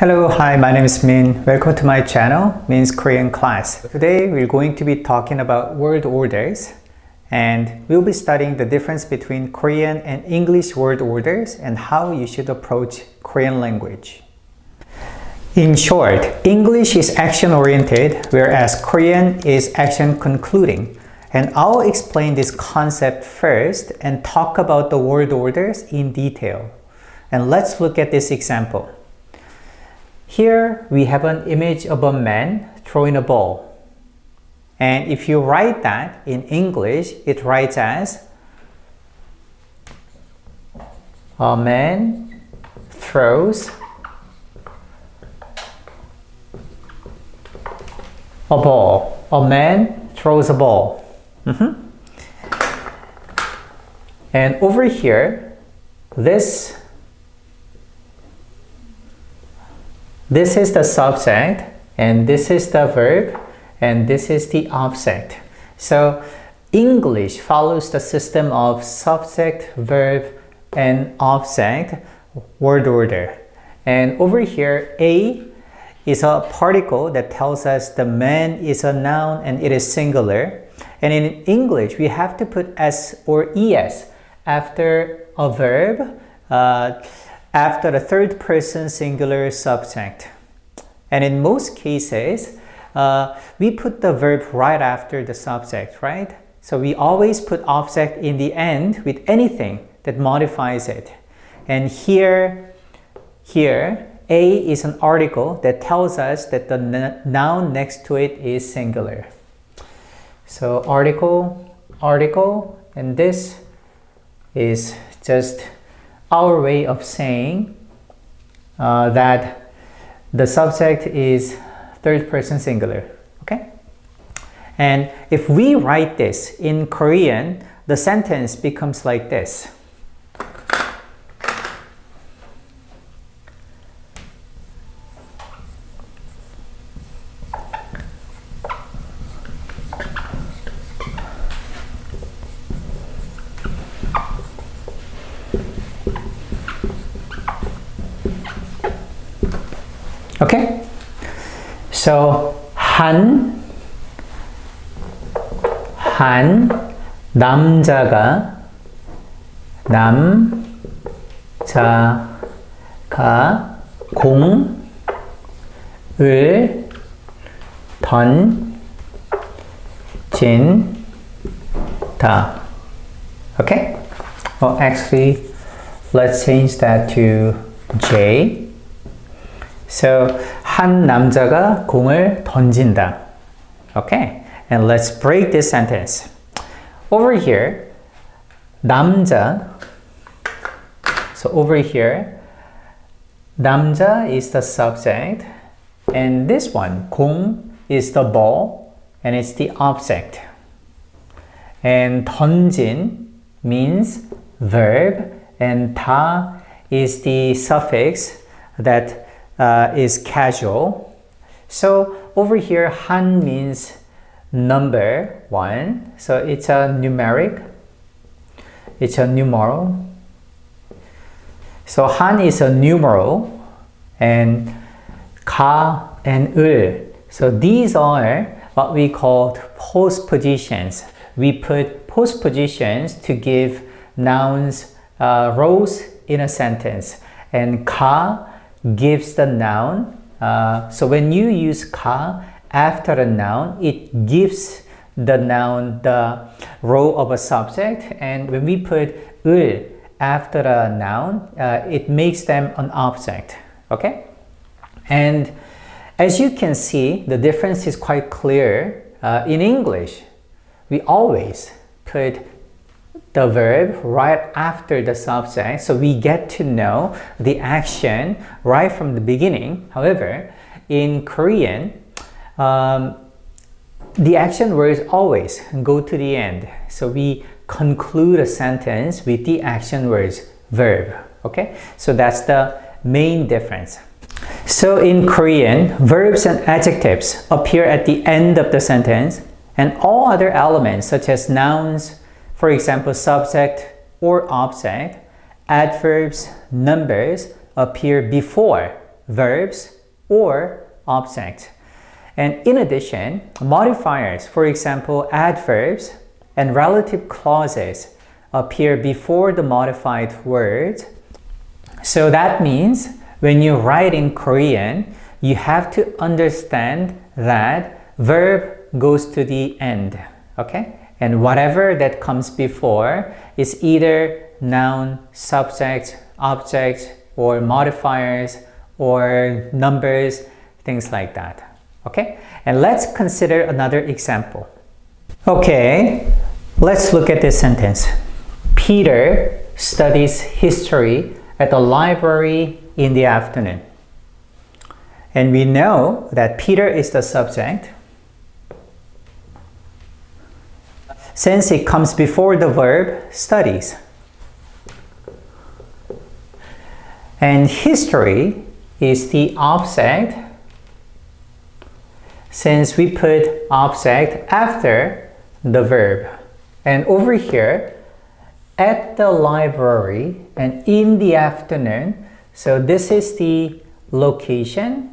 Hello, hi, my name is Min. Welcome to my channel, Min's Korean class. Today we're going to be talking about word orders, and we'll be studying the difference between Korean and English word orders and how you should approach Korean language. In short, English is action-oriented, whereas Korean is action-concluding. And I'll explain this concept first and talk about the word orders in detail. And let's look at this example. Here we have an image of a man throwing a ball. And if you write that in English, it writes as a man throws a ball. A man throws a ball. And over here, this is the subject, and this is the verb, and this is the object. So English follows the system of subject, verb, and object word order. And over here, A is a particle that tells us the man is a noun and it is singular. And in English, we have to put S or ES after a verb, after the third person singular subject. And in most cases, we put the verb right after the subject, right? So we always put object in the end with anything that modifies it. And here, A is an article that tells us that the noun next to it is singular. So article, and this is just our way of saying that the subject is third person singular, okay? And if we write this in Korean, the sentence becomes like this. Okay, so 한 남자가 공을 던진다. Okay, well actually let's change that to J. So, 한 남자가 공을 던진다. Okay, and let's break this sentence. Over here, 남자. So over here, 남자 is the subject, and this one, 공, is the ball, and it's the object. And 던진 means verb, and 다 is the suffix that is casual. So over here, 한 means number one. So it's a numeric. It's a numeral. So 한 is a numeral, and 가 and 을. So these are what we call postpositions. We put postpositions to give nouns rows in a sentence, and 가 gives the noun. So when you use 가 after a noun, it gives the noun the row of a subject, and when we put 을 after a noun, it makes them an object. Okay? And as you can see, the difference is quite clear. In English, we always put the verb right after the subject, so we get to know the action right from the beginning. However, in Korean, the action words always go to the end, so we conclude a sentence with the action words verb. Okay, so that's the main difference. So in Korean, verbs and adjectives appear at the end of the sentence, and all other elements such as nouns, for example, subject or object, adverbs, numbers appear before verbs or objects. And in addition, modifiers, for example, adverbs and relative clauses appear before the modified word. So that means when you write in Korean, you have to understand that verb goes to the end, okay? And whatever that comes before is either noun, subject, object, or modifiers, or numbers, things like that, okay? And let's consider another example. Okay, let's look at this sentence. Peter studies history at the library in the afternoon. And we know that Peter is the subject. Since it comes before the verb studies. And history is the object, since we put object after the verb. And over here, at the library and in the afternoon, so this is the location.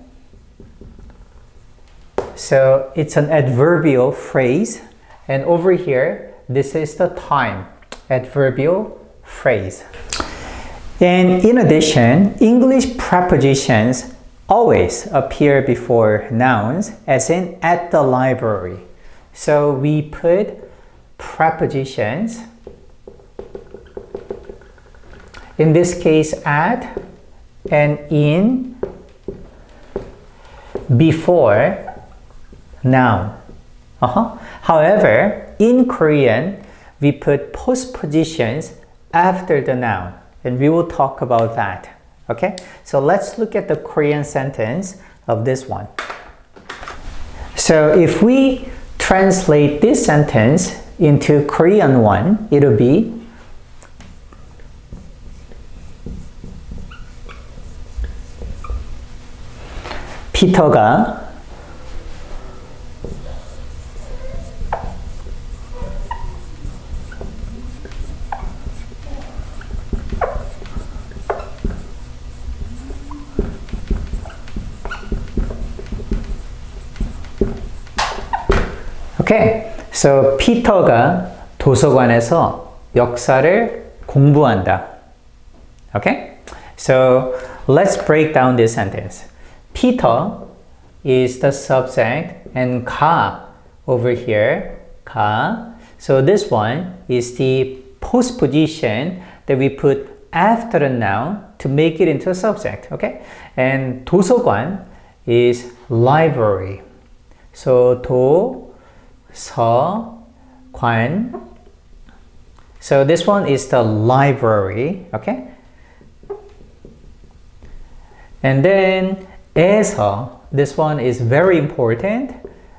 So it's an adverbial phrase. And over here, this is the time, adverbial phrase. And in addition, English prepositions always appear before nouns, as in at the library. So we put prepositions, in this case at and in before noun. However, in Korean, we put postpositions after the noun, and we will talk about that. Okay, so let's look at the Korean sentence of this one. So if we translate this sentence into Korean one, it'll be 피터가 Okay, so 피터가 도서관에서 역사를 공부한다. Okay, so let's break down this sentence. Peter is the subject and 가 over here, 가. So this one is the postposition that we put after the noun to make it into a subject. Okay, and 도서관 is library. So 도서관. So this one is the library, okay? And then 에서, this one is very important.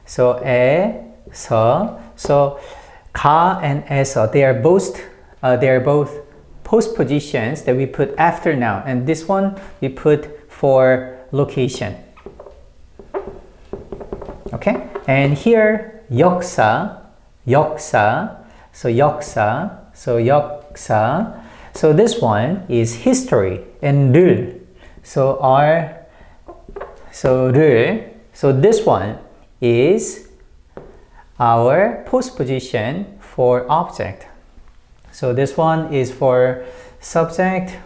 So 에서, so 가 and 에서, they are both postpositions that we put after noun, and this one we put for location. Okay, and here 역사, so 역사. So this one is history, and 를. So 를. So this one is our postposition for object. So this one is for subject,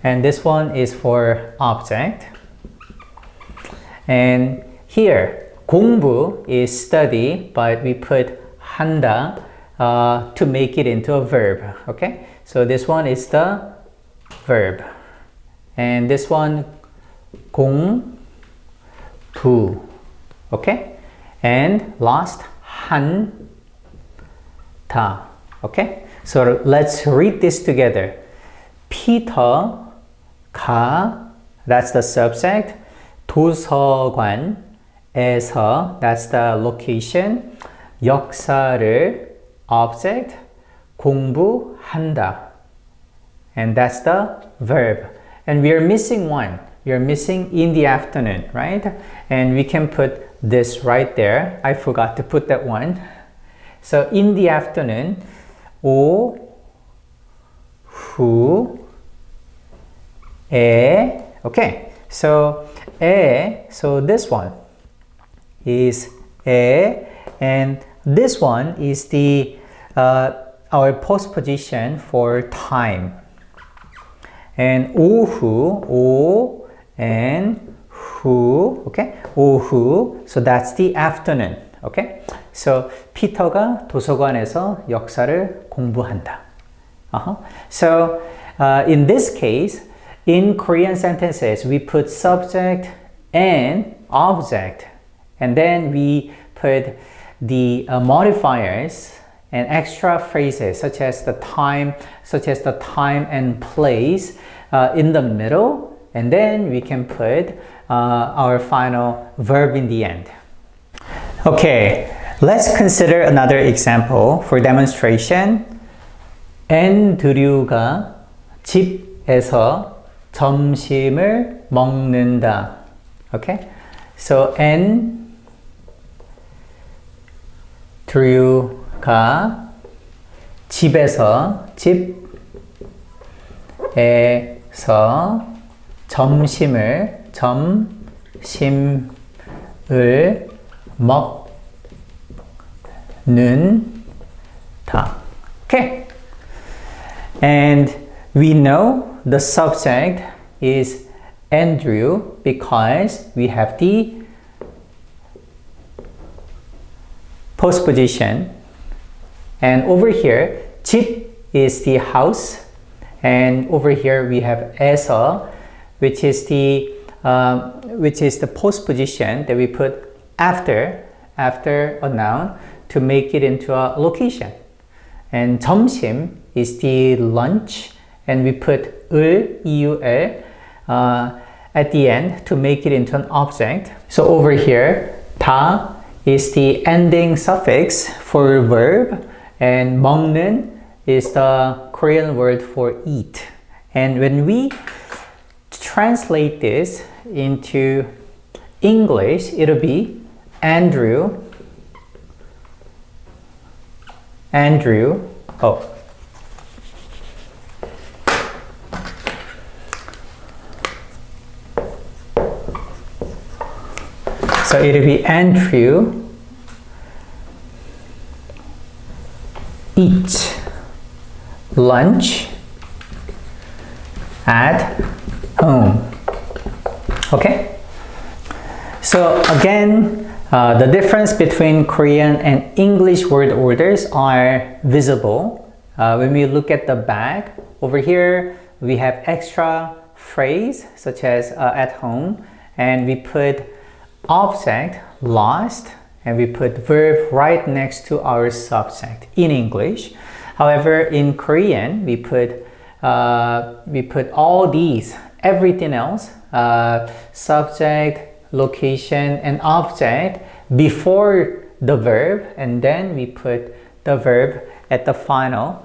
and this one is for object. And here 공부 is study, but we put 한다 to make it into a verb. Okay, so this one is the verb, and this one 공부. Okay, and last 한다. Okay, so let's read this together. Peter 가, that's the subject. 도서관 에서, that's the location. 역사를, object. 공부한다, and that's the verb. And we are missing one. We are missing in the afternoon, right? And we can put this right there. I forgot to put that one. So in the afternoon, 오후에 Okay, so this one is 에, and this one is the our postposition for time. And 오후, 오 and 후, okay? 오후, so that's the afternoon, okay? So 피터가 도서관에서 역사를 공부한다. So in this case, in Korean sentences, we put subject and object, and then we put the modifiers and extra phrases such as the time and place in the middle, and then we can put our final verb in the end. Okay, let's consider another example for demonstration. 앤드류가 집에서 점심을 먹는다. Okay, so 앤드류가 집에서 점심을 먹는다. Okay, and we know the subject is Andrew because we have the postposition, and over here 집 is the house, and over here we have 에서, which is the postposition that we put after a noun to make it into a location. And 점심 is the lunch, and we put EUL at the end to make it into an object. So over here, 다 is the ending suffix for verb, and 먹는 is the Korean word for eat. And when we translate this into English, it'll be Andrew, so it'll be Andrew eats lunch at home. Okay? So again, the difference between Korean and English word orders are visible. When we look at the back, over here we have extra phrase such as at home, and we put object lost, and we put verb right next to our subject in English. However, in Korean, we put all these, everything else, subject, location, and object before the verb, and then we put the verb at the final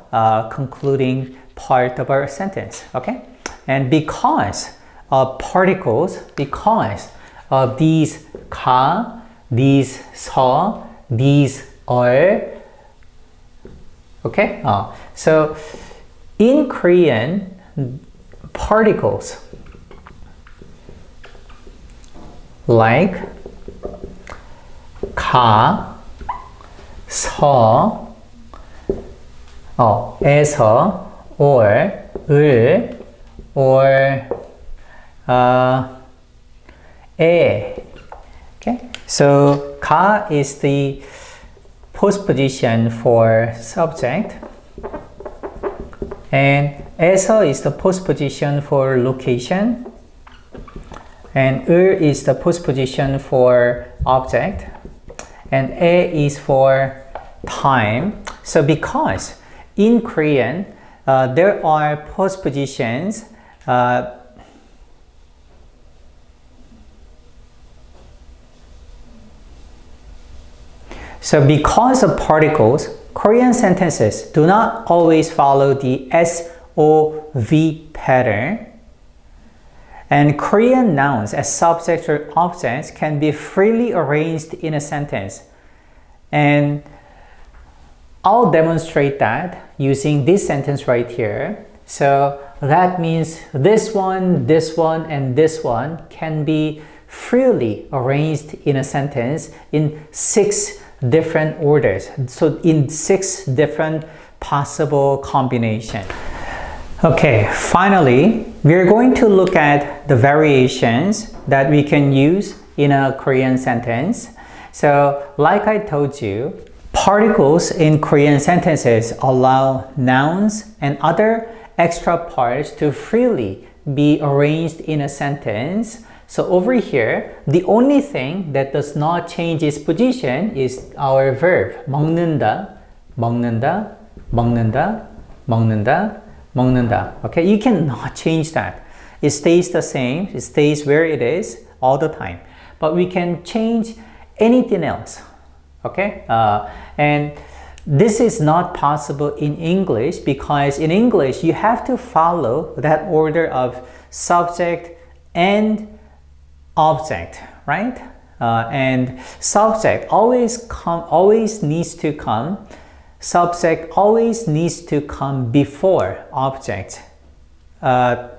concluding part of our sentence. Okay, and because of particles, because of these 가, these 서, these are. Okay, so in Korean, particles like 가, 서, 에서, or, 을, or 에. Okay, so 가 is the postposition for subject, and 에서 is the postposition for location, and 을 is the postposition for object, and 에 is for time. So because in Korean there are postpositions so because of particles, Korean sentences do not always follow the SOV pattern, and Korean nouns as subjects or objects can be freely arranged in a sentence. And I'll demonstrate that using this sentence right here. So that means this one, and this one can be freely arranged in a sentence in 6 different orders. So in 6 different possible combinations. Okay, finally, we're going to look at the variations that we can use in a Korean sentence. So, like I told you, particles in Korean sentences allow nouns and other extra parts to freely be arranged in a sentence. So over here, the only thing that does not change its position is our verb. 먹는다, 먹는다, 먹는다, 먹는다, 먹는다. Okay, you cannot change that. It stays the same. It stays where it is all the time. But we can change anything else. Okay, and this is not possible in English because in English you have to follow that order of subject and object, right? And subject always needs to come. Subject always needs to come before object. I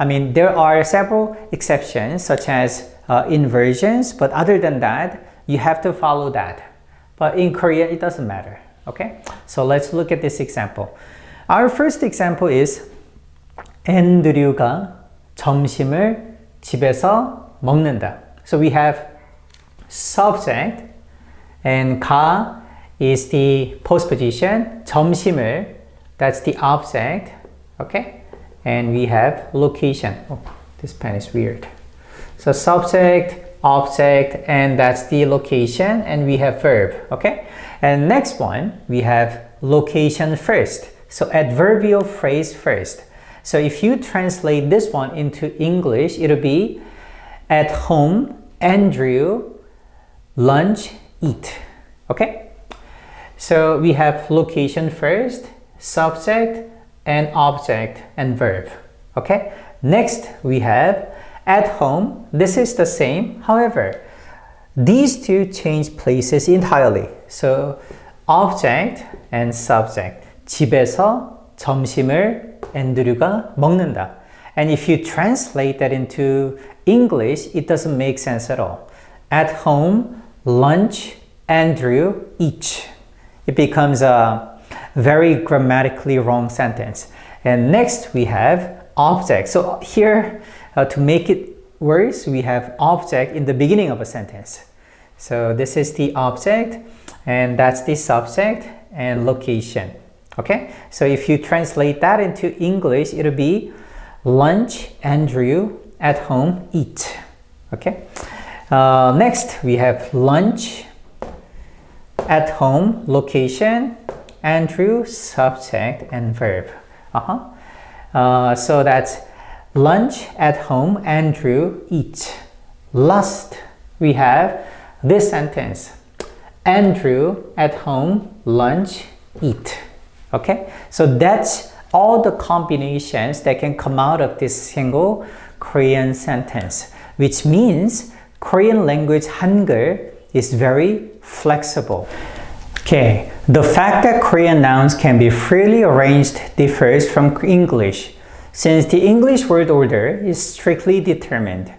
mean, there are several exceptions such as inversions, but other than that, you have to follow that. But in Korea, it doesn't matter. Okay? So let's look at this example. Our first example is 앤드류가 점심을 집에서 먹는다. So we have subject and 가 is the postposition. 점심을, that's the object. Okay? And we have location. Oh, this pen is weird. So subject, object, and that's the location, and we have verb. Okay? And next one, we have location first. So adverbial phrase first. So if you translate this one into English, it'll be at home, Andrew, lunch, eat. Okay? So we have location first, subject, and object, and verb. Okay? Next, we have at home. This is the same. However, these two change places entirely. So object and subject. 집에서 점심을 앤드류가 먹는다. And if you translate that into English, it doesn't make sense at all. At home, lunch, Andrew, eat. It becomes a very grammatically wrong sentence. And next we have object. So here, to make it worse, we have object in the beginning of a sentence. So this is the object, and that's the subject and location. Okay? So if you translate that into English, it'll be lunch, Andrew, at home, eat. Okay? Next, we have lunch, at home, location, Andrew, subject, and verb. So that's lunch, at home, Andrew, eat. Last, we have this sentence. Andrew, at home, lunch, eat. Okay? So that's all the combinations that can come out of this single Korean sentence, which means Korean language Hangul is very flexible. Okay, the fact that Korean nouns can be freely arranged differs from English, since the English word order is strictly determined.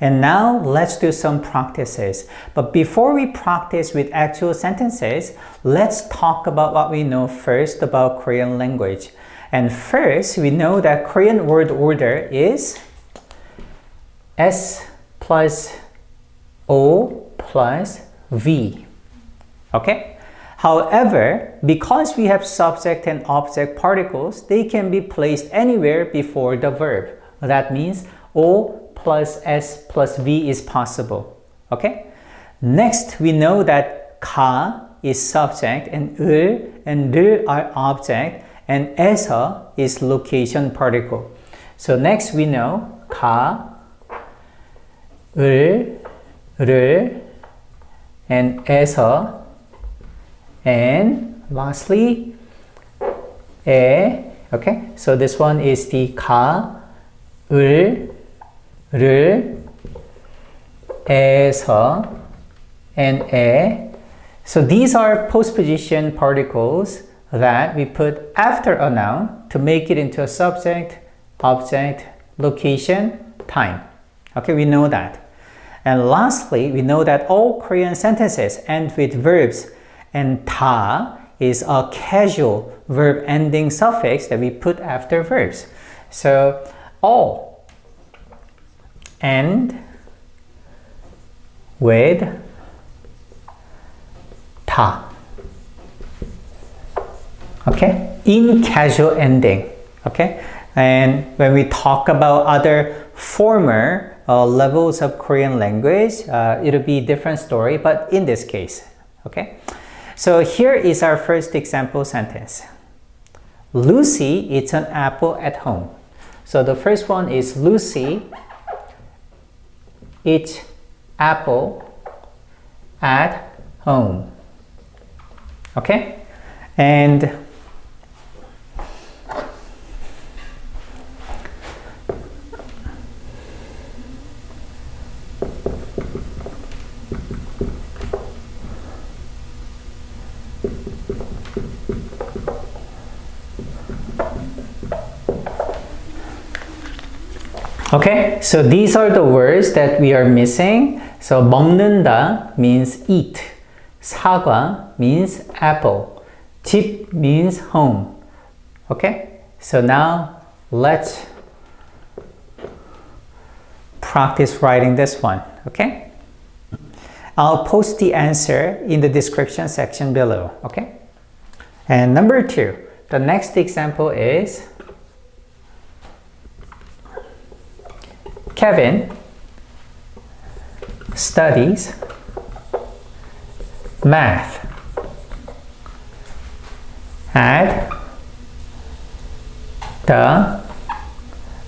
And now let's do some practices. But before we practice with actual sentences, let's talk about what we know first about Korean language. And first, we know that Korean word order is S plus O plus V. Okay? However, because we have subject and object particles, they can be placed anywhere before the verb. That means O plus S plus V is possible. Okay? Next, we know that 가 is subject and 을 are object, and 에서 is location particle. So next we know 가, 을, and 에서, and lastly 에. Okay, so this one is the 가, 을, 에서, and 에. So these are postposition particles that we put after a noun to make it into a subject object, location, time. Okay, we know that. And lastly, we know that all Korean sentences end with verbs, and ta is a casual verb ending suffix that we put after verbs. So all end with ta. Okay, in casual ending. Okay, and when we talk about other former levels of Korean language, it'll be a different story, but in this case, okay. So here is our first example sentence. Lucy eats an apple at home. So the first one is Lucy eats apple at home. Okay, and okay, so these are the words that we are missing. So 먹는다 means eat, 사과 means apple, 집 means home. Okay, so now let's practice writing this one. Okay, I'll post the answer in the description section below. Okay, and number 2, the next example is Kevin studies math at the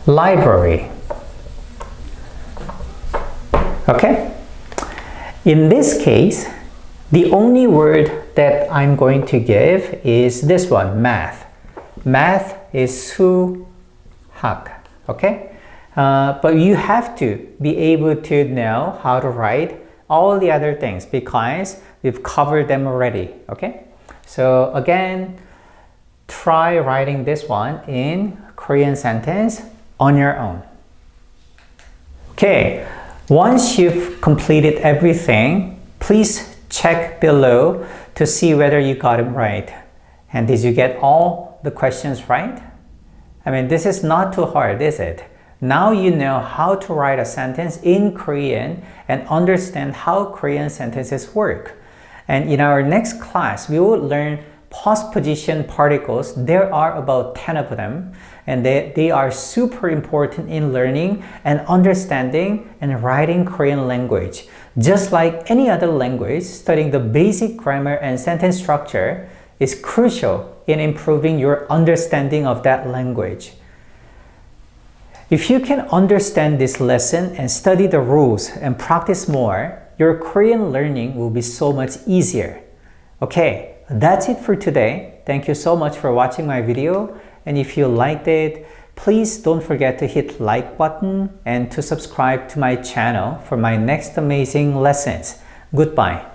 library. Okay? In this case, the only word that I'm going to give is this one, math. Math is 수학. Okay? But you have to be able to know how to write all the other things because we've covered them already. Okay, so again, try writing this one in Korean sentence on your own. Okay, once you've completed everything, please check below to see whether you got it right. And did you get all the questions right? I mean, this is not too hard, is it? Now you know how to write a sentence in Korean and understand how Korean sentences work. And in our next class, we will learn postposition particles. There are about 10 of them, and they are super important in learning and understanding and writing Korean language. Just like any other language, studying the basic grammar and sentence structure is crucial in improving your understanding of that language. If you can understand this lesson and study the rules and practice more, your Korean learning will be so much easier. Okay, that's it for today. Thank you so much for watching my video. And if you liked it, please don't forget to hit like button and to subscribe to my channel for my next amazing lessons. Goodbye.